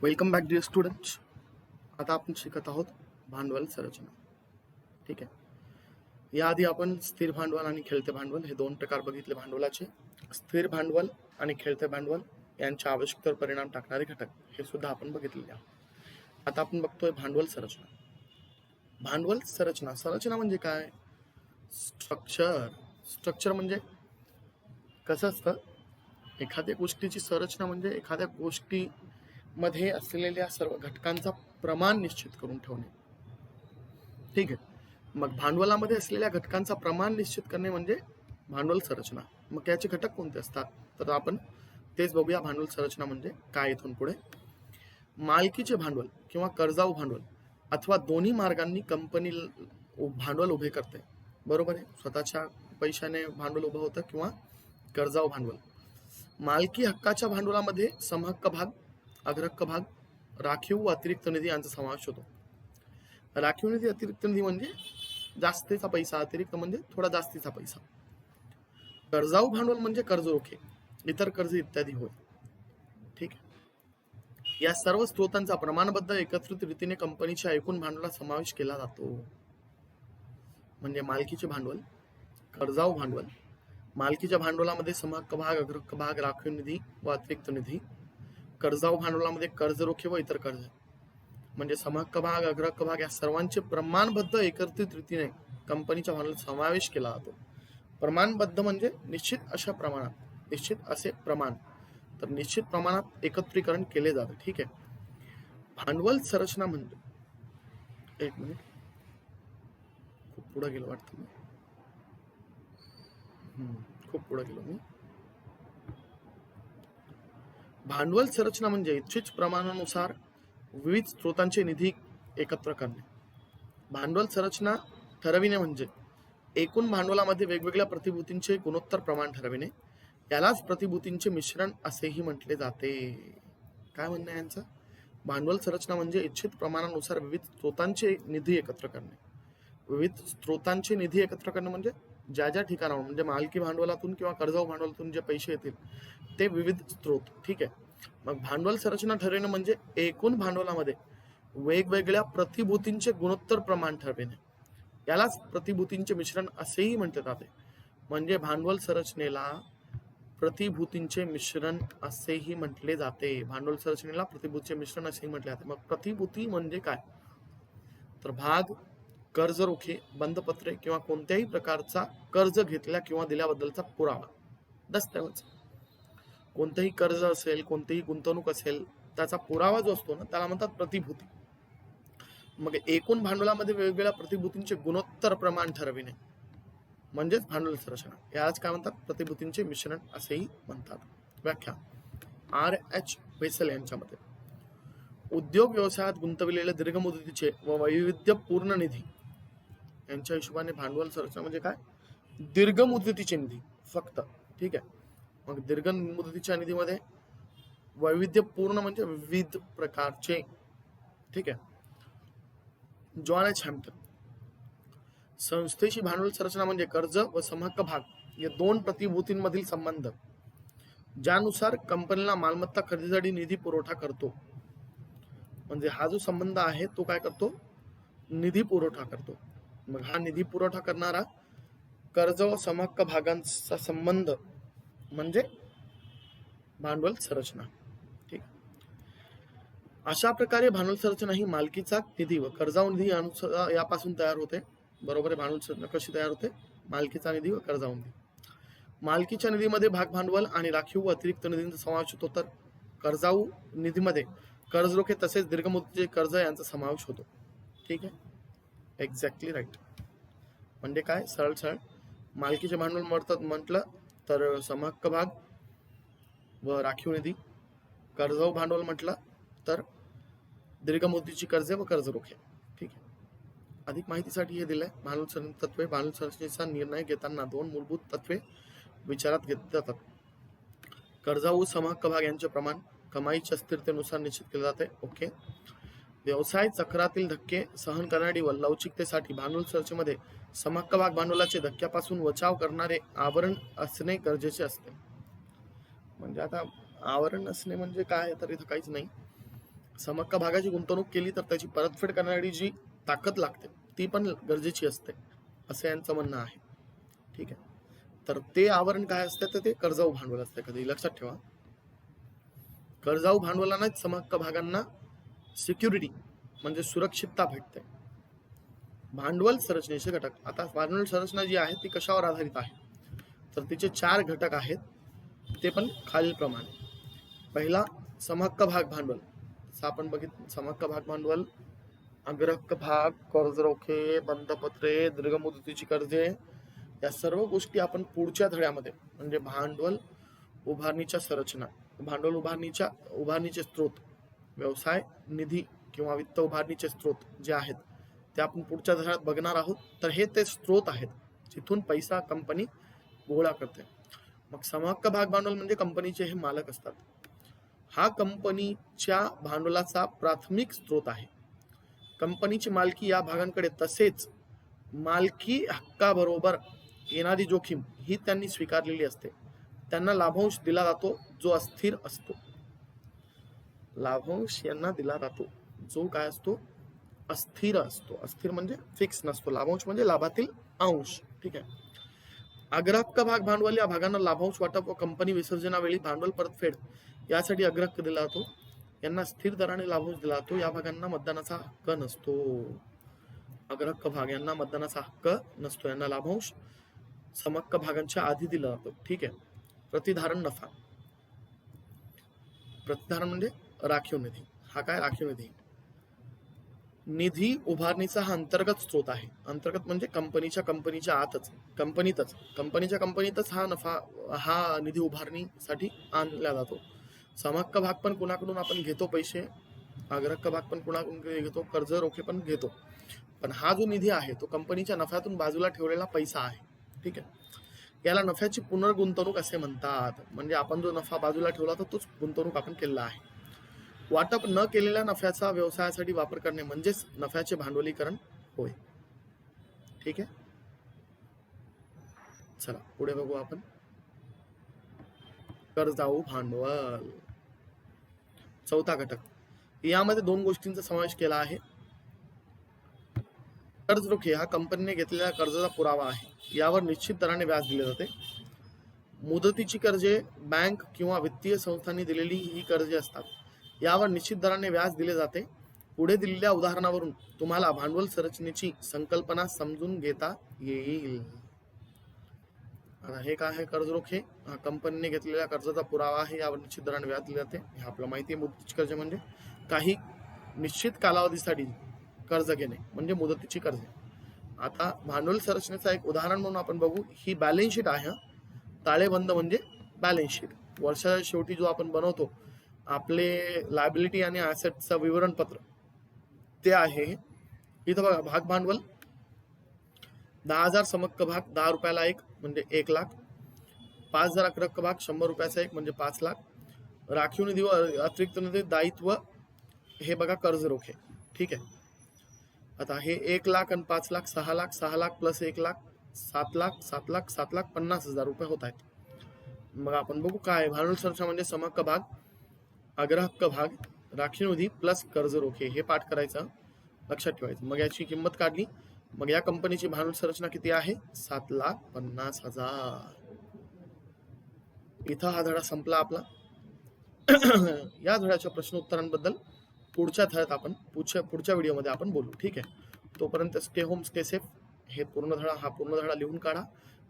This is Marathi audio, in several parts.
Welcome back dear students. आता आपण शिकत आहोत भांडवल संरचना. ठीक आहे. याआधी आपण स्थिर भांडवल आणि खेळते भांडवल हे दोन प्रकार बघितले भांडवलाचे. स्थिर भांडवल आणि खेळते भांडवल यांच्या आवश्यकतेवर परिणाम टाकणारे घटक हे सुद्धा आपण बघितलेले आहोत. आता आपण बघतोय भांडवल संरचना. भांडवल संरचना संरचना म्हणजे काय? स्ट्रक्चर म्हणजे कसं असतं? एखाद्या गोष्टीची संरचना म्हणजे एखाद्या गोष्टी मध्ये असलेल्या सर्व घटकांचा प्रमाण निश्चित करून ठेवणे. ठीक आहे. मग भांडवलामध्ये असलेल्या घटकांचा प्रमाण निश्चित करणे म्हणजे भांडवल संरचना. मग याचे घटक कोणते असतात तर आपण तेच बघूया. भांडवल संरचना म्हणजे काय इथून पुढे. मालकीचे भांडवल किंवा कर्जाऊ भांडवल अथवा दोन्ही मार्गांनी कंपनी भांडवल उभे करते. बरोबर आहे. स्वतःच्या पैशाने भांडवल उभं होतं किंवा कर्जाऊ भांडवल. मालकी हक्काच्या भांडवलामध्ये समहक्क भाग, अग्रहक्क भाग, राखीव व अतिरिक्त निधी यांचा समावेश होतो. राखीव निधी, अतिरिक्त निधी म्हणजे जास्तीचा पैसा, अतिरिक्त म्हणजे थोडा जास्तीचा पैसा. कर्जाऊ भांडवल म्हणजे कर्ज रोखे, इतर कर्ज इत्यादी होय. ठीक आहे. या सर्व स्त्रोतांचा प्रमाणबद्ध एकत्रित रीतीने कंपनीच्या एकूण भांडवलात समावेश केला जातो. म्हणजे मालकीचे भांडवल, कर्जाऊ भांडवल. मालकीच्या भांडवलामध्ये समहक्क भाग, अग्रहक्क भाग, राखीव निधी व अतिरिक्त निधी. कर्जाऊ भांडवलामध्ये कर्ज रोखे व इतर कर्ज. म्हणजे समहक्क भाग, अग्रहक्क भाग या सर्वांचे प्रमाणबद्ध एकत्रित रीतीने कंपनीच्या भांडवलात समावेश केला जातो. प्रमाणबद्ध म्हणजे निश्चित अशा प्रमाणात, निश्चित असे प्रमाण, तर निश्चित प्रमाणात एकत्रीकरण केले जाते. ठीक आहे. भांडवल संरचना म्हणजे एक मिनिट, खूप पुढे गेलो वाटतं मी. खूप पुढे गेलो मी. भांडवल संरचना म्हणजे इच्छित प्रमाणानुसार विविध स्त्रोतांचे निधी एकत्र करणे. भांडवल संरचना ठरविणे म्हणजे एकूण भांडवलामध्ये वेगवेगळ्या प्रतिभूतींचे गुणोत्तर प्रमाण ठरविणे. यालाच प्रतिभूतींचे मिश्रण असेही म्हटले जाते. काय म्हणणं आहे यांचं? भांडवल संरचना म्हणजे इच्छित प्रमाणानुसार विविध स्त्रोतांचे निधी एकत्र करणे. विविध स्त्रोतांचे निधी एकत्र करणे म्हणजे ज्या ज्या ठिकाणावर, म्हणजे मालकी भांडवलातून किंवा कर्जाऊ भांडवलातून जे पैसे येतील ते विविध स्त्रोत. ठीक आहे. मग भांडवल संरचना ठरविणे म्हणजे एकूण भांडवलामध्ये वेगवेगळ्या प्रतिभूतींचे गुणोत्तर प्रमाण ठरविणे. यालाच प्रतिभूतींचे मिश्रण असेही म्हटले जाते. म्हणजे भांडवल संरचनेला प्रतिभूतींचे मिश्रण असेही म्हटले जाते. भांडवल संरचनेला प्रतिभूतीचे मिश्रण असेही म्हटले जाते. मग प्रतिभूती म्हणजे काय? तर भाग, कर्ज रोखे, बंधपत्रे किंवा कोणत्याही प्रकारचा कर्ज घेतल्या किंवा दिल्याबद्दलचा पुरावा, दस्तऐवज. कोणतेही कर्ज असेल, कोणतीही गुंतवणूक असेल, त्याचा पुरावा जो असतो ना त्याला म्हणतात प्रतिभूती. मग एकूण भांडवलामध्ये वेगवेगळ्या प्रतिभूतींचे गुणोत्तर प्रमाण ठरविणे म्हणजेच भांडवल संरचना. याच काय म्हणतात? प्रतिभूतींचे मिश्रण असेही म्हणतात. व्याख्या R.H. वेसल यांच्या मते उद्योग व्यवसायात गुंतविलेले दीर्घ मुदतीचे व वैविध्यपूर्ण निधी यांच्या हिशोबाने भांडवल संरचना म्हणजे काय? दीर्घ मुदतीचे निधी फक्त. ठीक आहे. मग दीर्घ मुदतीच्या निधीमध्ये वैविध्यपूर्ण म्हणजे विविध प्रकारचे. ठीक आहे. जॉन एच हॅम्प्टन संस्थेची भांडवल संरचना म्हणजे कर्ज व समहक्क भाग या दोन प्रतिभूतींमधील संबंध ज्यानुसार कंपनीला मालमत्ता खरेदीसाठी निधी पुरवठा करतो. म्हणजे हा जो संबंध आहे तो काय करतो? निधी पुरवठा करतो. मग हा निधी पुरवठा करणारा कर्ज व समहक्क भागांचा संबंध म्हणजे भांडवल संरचना. ठीक. अशा प्रकारे भांडवल संरचना ही मालकीचा निधी व कर्जाऊ निधी यापासून तयार होते. बरोबर आहे. भांडवल संरचना कशी तयार होते? मालकीचा निधी व कर्जाऊ निधी. मालकीच्या निधीमध्ये भाग भांडवल आणि राखीव व अतिरिक्त निधींचा समावेश होतो, तर कर्जाऊ निधीमध्ये कर्ज रोखे तसेच दीर्घ मुदतीचे कर्ज यांचा समावेश होतो. ठीक आहे. Exactly right. म्हणजे काय? सरळ सरळ मालकीचे भांडवल म्हटलं तर समहक्क भाग व राखीव निधी. कर्जाऊ भांडवल म्हटलं तर दीर्घ मुदतीची कर्जे व कर्ज रोखे. ठीक आहे. अधिक माहितीसाठी हे दिलंय. भांडवल तत्वे. भांडवल संरचनेचा निर्णय घेताना दोन मूलभूत तत्वे विचारात घेतली जातात. कर्जाऊ समहक्क भाग यांचे प्रमाण कमाईच्या स्थिरतेनुसार निश्चित केले जाते. ओके. व्यवसाय चक्रातील धक्के सहन करणारी व लवचिकतेसाठी भांडवल संरचनेमध्ये समहक्क भाग भांडवलाचे धक्क्यापासून बचाव करणारे आवरण असणे गरजेचे असते. म्हणजे आता आवरण असणे म्हणजे काय? तर इथं काहीच नाही. समहक्क भागाची गुंतवणूक केली तर त्याची परतफेड करण्यासाठी जी ताकद लागते ती पण गरजेची असते, असं यांचं म्हणणं आहे. ठीक आहे. तर ते आवरण काय असतं, तर ते कर्जाऊ भांडवल असते. कधी लक्षात ठेवा, कर्जाऊ भांडवलांनाच समहक्क भागांना सिक्युरिटी म्हणजे सुरक्षितता भेटते. भांडवल संरचनेचे घटक. आता भांडवल संरचना जी आहे ती कशावर आधारित आहे, तर तिचे 4 घटक आहेत, ते पण खालीलप्रमाणे. पहिला समहक्क भाग भांडवल. जसं आपण बघितलं, समहक्क भाग भांडवल, अग्रहक्क भाग, कर्ज रोखे, बंधपत्रे, दीर्घ मुदतीची कर्जे, या सर्व गोष्टी आपण पुढच्या धड्यामध्ये म्हणजे भांडवल उभारणीच्या संरचना, भांडवल उभारणीचे स्त्रोत, व्यवसाय निधी किंवा वित्त उभारणीचे स्त्रोत जे आहेत ते आपण पुढच्या धड्यात बघणार आहोत. तर हे ते स्त्रोत आहेत जिथून पैसा कंपनी गोळा करते. मग समहक्क भाग भांडवल म्हणजे कंपनीचे हे मालक असतात. हा कंपनीच्या भांडवलाचा प्राथमिक स्त्रोत आहे. कंपनीची मालकी या भागांकडे तसेच मालकी हक्काबरोबर येणारी जोखीम ही त्यांनी स्वीकारलेली असते. त्यांना लाभांश दिला जातो जो अस्थिर असतो. लाभांश यांना दिला जातो जो काय असतो, अस्थिर असतो. अस्थिर म्हणजे फिक्स नसतो. लाभांश म्हणजे लाभातील अंश. ठीक आहे. अग्रहक्क भाग भांडवल या भागांना लाभांश वाटप व कंपनी विसर्जनावेळी भांडवल परतफेड यासाठी अग्रहक्क दिला जातो. यांना स्थिर दराने लाभांश दिला जातो. या भागांना मतदानाचा हक्क नसतो. अग्रहक्क भाग यांना मतदानाचा हक्क नसतो. यांना लाभांश समहक्क भागांच्या आधी दिला जातो. ठीक आहे. प्रतिधारण नफा. प्रतिधारण म्हणजे राखीव निधी. हा काय राखीव निधी? निधी उभारणीचा हा अंतर्गत स्त्रोत आहे. अंतर्गत म्हणजे कंपनीच्या आतच, कंपनीतच हा नफा, हा निधी उभारणीसाठी आणला जातो. समहक्क भाग पण कुणाकडून आपण घेतो पैसे, अग्रहक्क भाग पण कुणाकडून घेतो, कर्ज रोखे पण घेतो. पण हा जो निधी आहे तो कंपनीच्या नफ्यातून बाजूला ठेवलेला पैसा आहे. ठीक आहे. याला नफ्याची पुनर्गुंतवणूक असे म्हणतात. म्हणजे आपण जो नफा बाजूला ठेवला तर तोच गुंतवणूक आपण केलेला आहे. वाटप न केलेल्या नफ्याचा व्यवसायासाठी वापर करणे म्हणजेच नफ्याचे भांडवलीकरण होय. ठीक आहे. चला पुढे बघू आपण. कर्जाऊ भांडवल, चौथा घटक. यामध्ये 2 गोष्टींचा समावेश केला आहे. कर्ज रोखे हा कंपनीने घेतलेल्या कर्जाचा पुरावा आहे. यावर निश्चित दराने व्याज दिले जाते. मुदतीची कर्जे बँक किंवा वित्तीय संस्थांनी दिलेली ही कर्जे असतात. यावर निश्चित दराने व्याज दिले जाते. पुढे दिलेल्या उदाहरणावरून तुम्हाला भांडवल संरचनेची संकल्पना समजून घेता येईल. आता हे काय आहे? कर्ज रोखे हा कंपनीने घेतलेल्या कर्जाचा पुरावा आहे. यावर निश्चित दराने व्याज दिले जाते. हे आपल्याला माहिती आहे. मुदतीची कर्जे म्हणजे काही निश्चित कालावधीसाठी कर्ज घेणे म्हणजे मुदतीची कर्जे. आता भांडवल संरचनेचा एक उदाहरण म्हणून आपण बघू. ही बॅलन्स शीट आहे. ताळेबंद म्हणजे बॅलन्स शीट. वर्षाच्या शेवटी जो आपण बनवतो आपले लायबिलिटी आणि ऍसेटचं विवरणपत्र ते आहे. इथं बघा, भाग भांडवल 10,000 समहक्क भाग 10 रुपयाला एक म्हणजे 1 लाख, 5,000 अग्रहक्क भाग 100 रुपयाचा एक म्हणजे 5 लाख, राखीव निधी व अतिरिक्त निधी दायित्व हे बघा कर्ज रोखे. ठीक आहे. आता हे 1 लाख आणि 5 लाख 6 लाख, 6 लाख प्लस 1 लाख 7 लाख, 7 लाख 7 लाख 50,000 रुपये होत आहेत. मग आपण बघू काय भांडवल संरचना म्हणजे समहक्क भाग, अग्रहक्क भाग, राखीव निधी प्लस कर्ज रोखे. हे पाठ करायचं, लक्षात ठेवायचं. मग याची किंमत काढली. मग या कंपनीची भांडवल संरचना किती आहे? 7,50,000. इथं हा धडा संपला आपला. या धड्याच्या प्रश्न उत्तरांबद्दल पुढच्या धड्यात आपण पुढच्या व्हिडिओमध्ये आपण बोलू. ठीक आहे. तोपर्यंत स्टे होम स्टे सेफ. हे पूर्ण धडा लिहून काढा.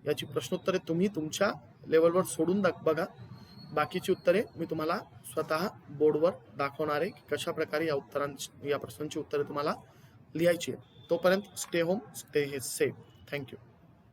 याची प्रश्नोत्तरे तुम्ही तुमच्या लेवलवर सोडून बघा. बाकीची उत्तरे मी तुम्हाला स्वतः बोर्डवर दाखवणार आहे की कशा प्रकारे या प्रश्नांची उत्तरे तुम्हाला लिहायची आहेत. तोपर्यंत stay home stay safe. Thank you.